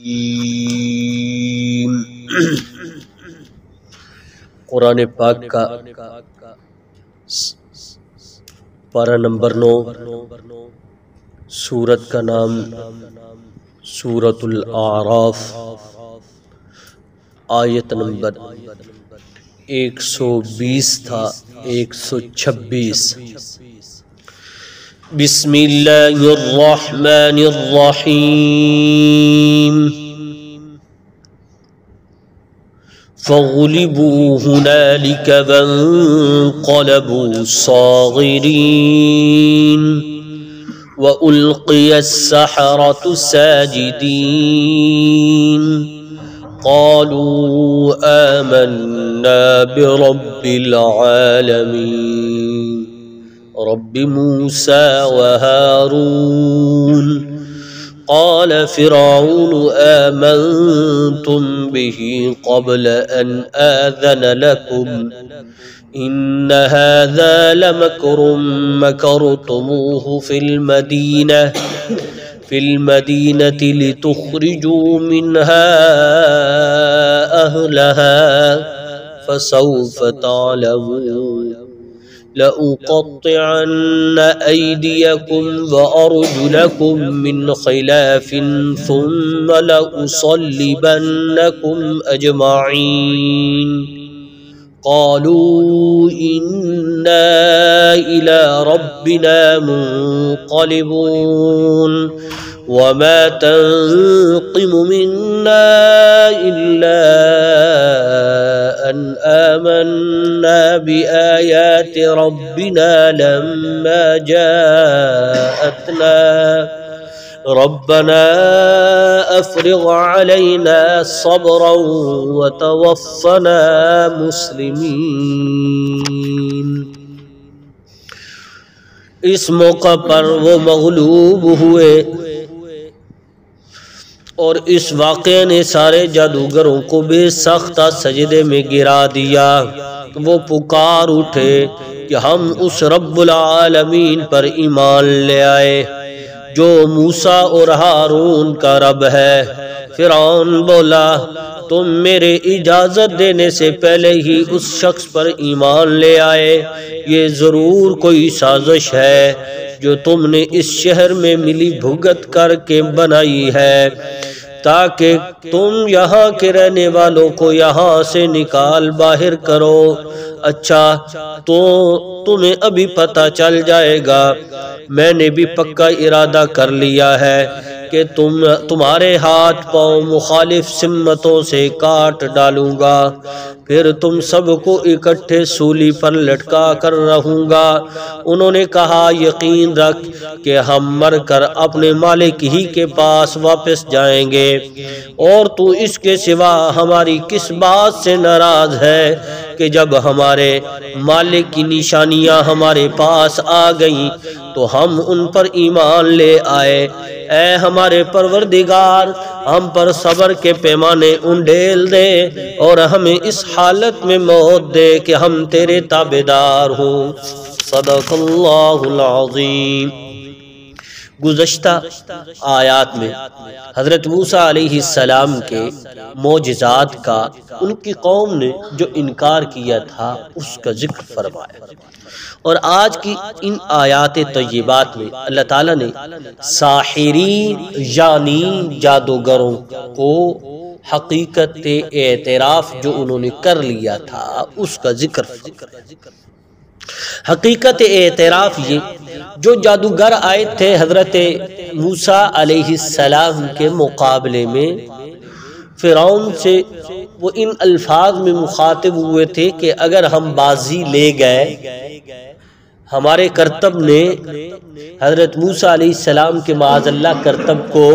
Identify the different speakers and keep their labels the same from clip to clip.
Speaker 1: الرجیم۔ قرآن پاک کا پارہ نمبر 9، سورت کا نام سورۃ الاعراف، آیت نمبر 120 تھا 126۔ بسم اللہ الرحمن الرحیم۔ فغلبوا هنالك وانقلبوا صاغرين وألقي السحرة ساجدين قالوا آمنا برب العالمين رب موسى وهارون قال فرعون آمنتم به قبل أن آذن لكم إن هذا لمكر مكرتموه في المدينة لتخرجوا منها أهلها فسوف تعلمون لأقطعن أيديكم وأرجلكم من خلاف ثم لأصلبنكم أجمعين قالوا إنا إلى ربنا منقلبون وما تنقم منا إلا أن آمنا بآيات ربنا لما جاءتنا ربنا أفرغ علينا صبرا وتوفنا مسلمين۔ اس موقع پر وہ مغلوب ہوئے اور اس واقعے نے سارے جادوگروں کو بے سختہ سجدے میں گرا دیا۔ وہ پکار اٹھے کہ ہم اس رب العالمین پر ایمان لے آئے جو موسیٰ اور ہارون کا رب ہے۔ فرعون بولا تم میرے اجازت دینے سے پہلے ہی اس شخص پر ایمان لے آئے، یہ ضرور کوئی سازش ہے جو تم نے اس شہر میں ملی بھگت کر کے بنائی ہے تاکہ تم یہاں کے رہنے والوں کو یہاں سے نکال باہر کرو۔ اچھا تو تمہیں ابھی پتہ چل جائے گا، میں نے بھی پکا ارادہ کر لیا ہے کہ تمہارے ہاتھ پاؤں مخالف سمتوں سے کاٹ ڈالوں گا، پھر تم سب کو اکٹھے سولی پر لٹکا کر رہوں گا۔ انہوں نے کہا یقین رکھ کہ ہم مر کر اپنے مالک ہی کے پاس واپس جائیں گے، اور تو اس کے سوا ہماری کس بات سے ناراض ہے کہ جب ہمارے مالک کی نشانیاں ہمارے پاس آ گئیں تو ہم ان پر ایمان لے آئے۔ اے ہمارے پروردگار ہم پر صبر کے پیمانے انڈیل دے اور ہمیں اس حالت میں موت دے کہ ہم تیرے تابعدار ہوں۔ صدق اللہ العظیم۔ گزشتہ آیات میں حضرت موسیٰ علیہ السلام کے معجزات کا ان کی قوم نے جو انکار کیا تھا اس کا ذکر فرمایا، اور آج کی ان آیات طیبات میں اللہ تعالیٰ نے ساحرین یعنی جادوگروں کو حقیقت اعتراف جو انہوں نے کر لیا تھا اس کا ذکر۔ حقیقت اعتراف یہ جو جادوگر آئے تھے حضرت موسیٰ علیہ السلام کے مقابلے میں فرعون سے، وہ ان الفاظ میں مخاطب ہوئے تھے کہ اگر ہم بازی لے گئے، ہمارے کرتب نے حضرت موسیٰ علیہ السلام کے معاذ اللہ کرتب کو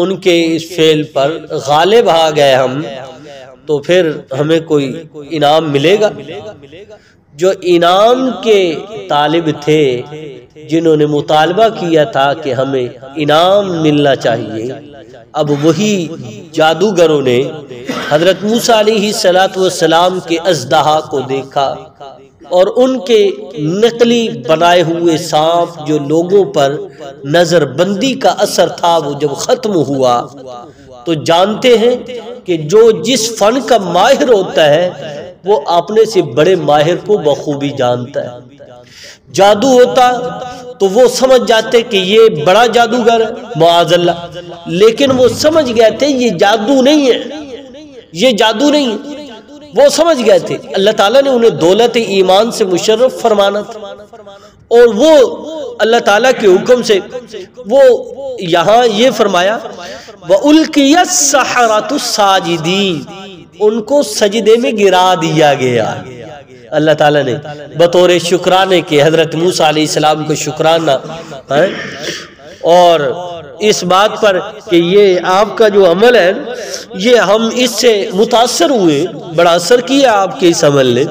Speaker 1: ان کے اس فعل پر غالب آ گئے ہم، تو پھر ہمیں کوئی انعام ملے گا۔ جو انعام کے طالب تھے جنہوں نے مطالبہ کیا تھا کہ ہمیں انعام ملنا چاہیے، اب وہی جادوگروں نے حضرت موسیٰ علیہ السلام کے اژدہا کو دیکھا اور ان کے نقلی بنائے ہوئے سانپ جو لوگوں پر نظر بندی کا اثر تھا وہ جب ختم ہوا تو جانتے ہیں کہ جو جس فن کا ماہر ہوتا ہے وہ اپنے سے بڑے ماہر کو بخوبی جانتا ہے۔ جادو ہوتا تو وہ سمجھ جاتے کہ یہ بڑا جادوگر ہے معاذ اللہ، لیکن وہ سمجھ گئے تھے یہ جادو نہیں ہے، یہ جادو نہیں ہے، وہ سمجھ گئے تھے۔ اللہ تعالیٰ نے انہیں دولت ایمان سے مشرف فرمانا تھا، اور وہ اللہ تعالیٰ کے حکم سے وہ یہاں یہ فرمایا وَأُلْقِيَ السَّحَرَةُ سَاجِدِينَ، ان کو سجدے میں گرا دیا گیا۔ اللہ تعالیٰ نے بطور شکرانے کے حضرت موسیٰ علیہ السلام کو شکرانہ اور اس بات پر کہ یہ آپ کا جو عمل ہے یہ ہم اس سے متاثر ہوئے، بڑا اثر کیا آپ کے اس عمل نے۔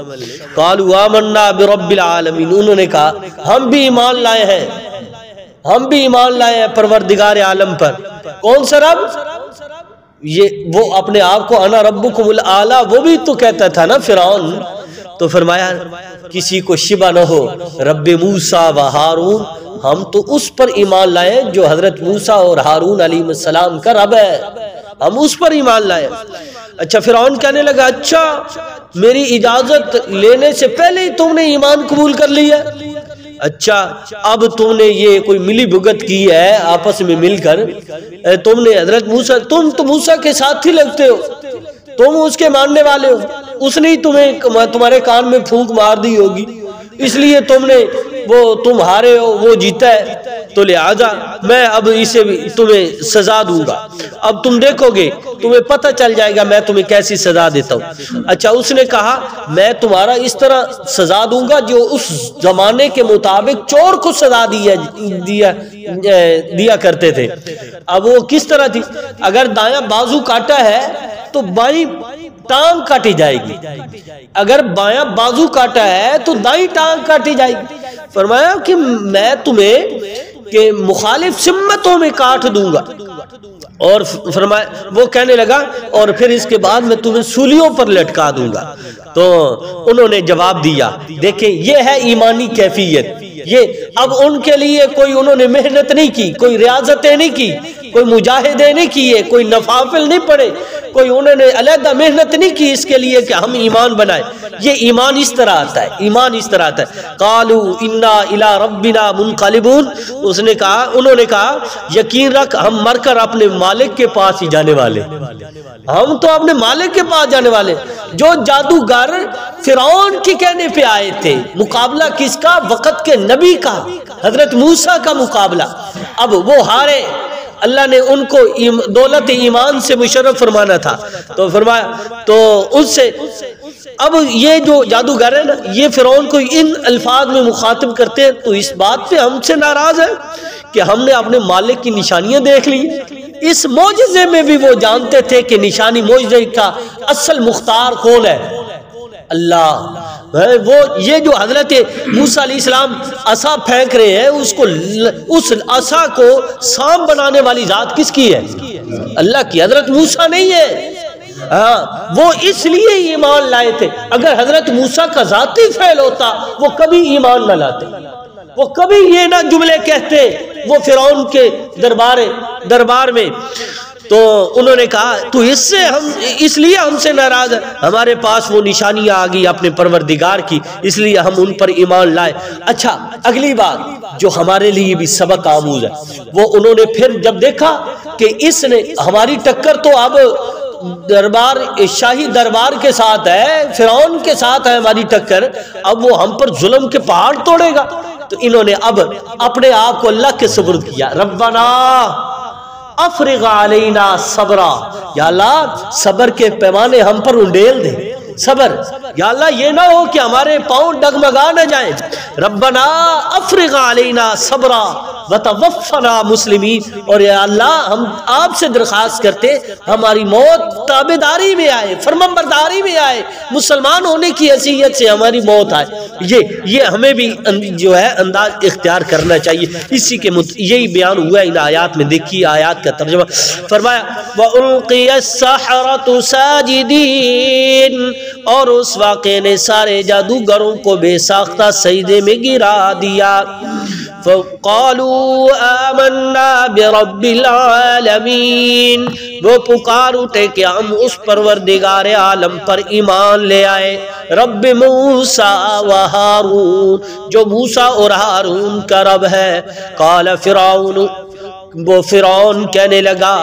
Speaker 1: قالوا آمنا برب العالمین، انہوں نے کہا ہم بھی ایمان لائے ہیں، ہم بھی ایمان لائے ہیں پروردگار عالم پر۔ کون سا رب؟ یہ وہ اپنے آپ کو انا ربکم الاعلی وہ بھی تو کہتا تھا نا فرعون۔ تو فرمایا کسی کو شبہ نہ ہو رب موسیٰ و ہارون، ہم تو اس پر ایمان لائے جو حضرت موسیٰ اور ہارون علیہ السلام کا رب ہے، ہم اس پر ایمان لائے۔ اچھا فرعون کہنے لگا اچھا میری اجازت لینے سے پہلے ہی تم نے ایمان قبول کر لیا، اچھا اب تم نے یہ کوئی ملی بھگت کی ہے آپس میں مل کر، تم نے حضرت موسیٰ، تم تو موسیٰ کے ساتھ ہی لگتے ہو، تم اس کے ماننے والے ہو، اس نے تمہیں تمہارے کان میں پھونک مار دی ہوگی، اس لیے تم نے تم ہارے ہو وہ جیتا ہے، تو لہذا میں اب اسے تمہیں سزا دوں گا، اب تم دیکھو گے تمہیں پتہ چل جائے گا میں تمہیں کیسی سزا دیتا ہوں۔ اچھا اس نے کہا میں تمہارا اس طرح سزا دوں گا جو اس زمانے کے مطابق چور کو سزا دیا کرتے تھے۔ اب وہ کس طرح تھی؟ اگر دایاں بازو کاٹا ہے تو بائیں ٹانگ کاٹی جائے گی، اگر بایاں بازو کاٹا ہے تو دائیں ٹانگ کاٹی جائے گی۔ فرمایا کہ میں تمہیں کہ مخالف سمتوں میں کاٹ دوں گا، اور فرمایا وہ کہنے لگا اور پھر اس کے بعد میں تمہیں سولیوں پر لٹکا دوں گا۔ تو انہوں نے جواب دیا، دیکھیں یہ ہے ایمانی کیفیت، یہ اب ان کے لیے کوئی انہوں نے محنت نہیں کی، کوئی ریاضتیں نہیں کی، کوئی مجاہدے نہیں کیے، کوئی نوافل نہیں پڑھے، کوئی انہوں نے علیحدہ محنت نہیں کی اس کے لیے کہ ہم ایمان بنائیں۔ یہ ایمان اس طرح آتا ہے، ایمان اس طرح آتا ہے۔ قالوا انا الی ربنا منقلبون، اس نے کہا، انہوں نے کہا یقین رکھ ہم مر کر اپنے مالک کے پاس ہی جانے والے، ہم تو اپنے مالک کے پاس جانے والے۔ جو جادوگر فرعون کے کہنے پہ آئے تھے، مقابلہ کس کا؟ وقت کے نبی کا، حضرت موسیٰ کا مقابلہ، اب وہ ہارے، اللہ نے ان کو دولت ایمان سے مشرف فرمانا تھا، تو فرمایا تو اس سے اب یہ جو جادوگر ہے نا یہ فرعون کو ان الفاظ میں مخاطب کرتے ہیں، تو اس بات پہ ہم سے ناراض ہے کہ ہم نے اپنے مالک کی نشانیاں دیکھ لی۔ اس معجزے میں بھی وہ جانتے تھے کہ نشانی معجزے کا اصل مختار کون ہے؟ اللہ۔ وہ یہ جو حضرت موسیٰ علیہ السلام عصا پھینک رہے ہیں اس عصا کو سانپ بنانے والی ذات کس کی ہے؟ اللہ کی، حضرت موسیٰ نہیں ہے۔ ہاں وہ اس لیے ایمان لائے تھے، اگر حضرت موسیٰ کا ذاتی فعل ہوتا وہ کبھی ایمان نہ لاتے، وہ کبھی یہ نہ جملے کہتے وہ فرعون کے دربار میں۔ تو انہوں نے کہا تو اس لیے ہم سے ناراض ہے، ہمارے پاس وہ نشانیاں آ گئی اپنے پروردگار کی، اس لیے ہم ان پر ایمان لائے۔ اچھا اگلی بات جو ہمارے لیے بھی سبق آموز ہے، وہ انہوں نے پھر جب دیکھا کہ اس نے ہماری ٹکر تو اب شاہی دربار کے ساتھ ہے، فرعون کے ساتھ ہے ہماری ٹکر، اب وہ ہم پر ظلم کے پہاڑ توڑے گا، تو انہوں نے اب اپنے آپ کو اللہ کے سپرد کیا۔ ربنا افرغ علینا صبرا، یا اللہ صبر کے پیمانے ہم پر انڈیل دے، صبر، یا اللہ یہ نہ ہو کہ ہمارے پاؤں ڈگمگا نہ جائیں۔ ربنا افرغ علینا صبرا وتوفنا مسلمین، اور یا اللہ ہم آپ سے درخواست کرتے ہماری موت تابعداری میں آئے، فرمانبرداری میں آئے، مسلمان ہونے کی حیثیت سے ہماری موت آئے۔ یہ ہمیں بھی جو ہے انداز اختیار کرنا چاہیے، اسی کے یہی بیان ہوا ہے ان آیات میں۔ دیکھیے آیات کا ترجمہ، فرمایا وَأُلْقِيَ السَّحَرَةُ سَاجِدِينَ، اور اس واقعے نے سارے جادوگروں کو بے ساختہ سجدے میں گرا دیا۔ فقالوا آمنا برب العالمین، وہ پکار اٹھے کہ ہم اس پروردگار عالم پر ایمان لے آئے، رب موسیٰ و ہارون، جو موسیٰ اور ہارون کا رب ہے۔ قال فرعون، وہ فرعون کہنے لگا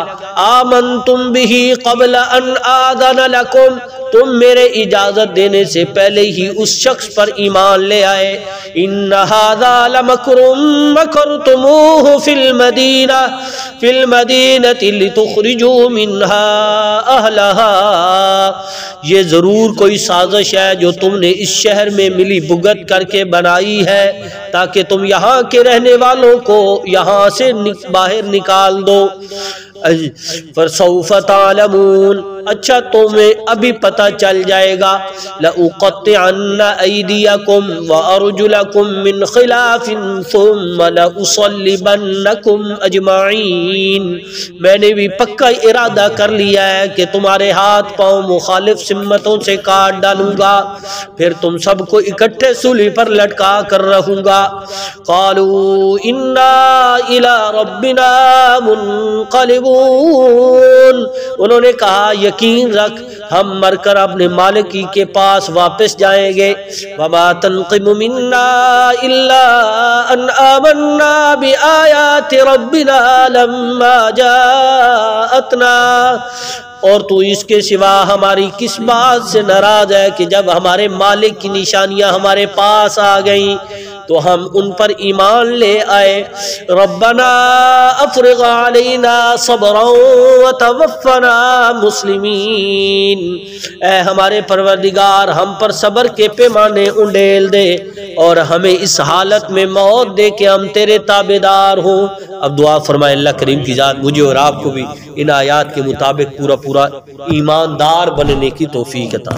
Speaker 1: آمنتم بہ قبل ان آذن لکم، تم میرے اجازت دینے سے پہلے ہی اس شخص پر ایمان لے آئے۔ ان ھذا لمکر مکرتموہ فی المدینۃ لتخرجوا منها اہلہا، یہ ضرور کوئی سازش ہے جو تم نے اس شہر میں ملی بھگت کر کے بنائی ہے تاکہ تم یہاں کے رہنے والوں کو یہاں سے باہر نکال دو۔ فسوف تعلمون، اچھا تمہیں ابھی پتہ چل جائے گا۔ لأقطعن ایدیکم وارجلکم من خلاف ثم لأصلبنکم اجمعین، میں نے بھی پکا ارادہ کر لیا ہے کہ تمہارے ہاتھ پاؤں مخالف سمتوں سے کاٹ ڈالوں گا، پھر تم سب کو اکٹھے سولی پر لٹکا کر رہوں گا۔ قالوا انا الی ربنا منقلبون، انہوں نے کہا یقین رکھ ہم مر کر اپنے مالکی کے پاس واپس جائیں گے۔ وما تنقم منا الا ان آمنا بآیات ربنا لما جاءتنا، اور تو اس کے سوا ہماری کس بات سے ناراض ہے کہ جب ہمارے مالک کی نشانیاں ہمارے پاس آ گئیں تو ہم ان پر ایمان لے آئے۔ ربنا افرغ علینا صبرا وتوفنا مسلمین، اے ہمارے پروردگار ہم پر صبر کے پیمانے انڈیل دے اور ہمیں اس حالت میں موت دے کہ ہم تیرے تابعدار ہوں۔ اب دعا فرمائے اللہ کریم کی ذات مجھے اور آپ کو بھی ان آیات کے مطابق پورا ایماندار بننے کی توفیق عطا۔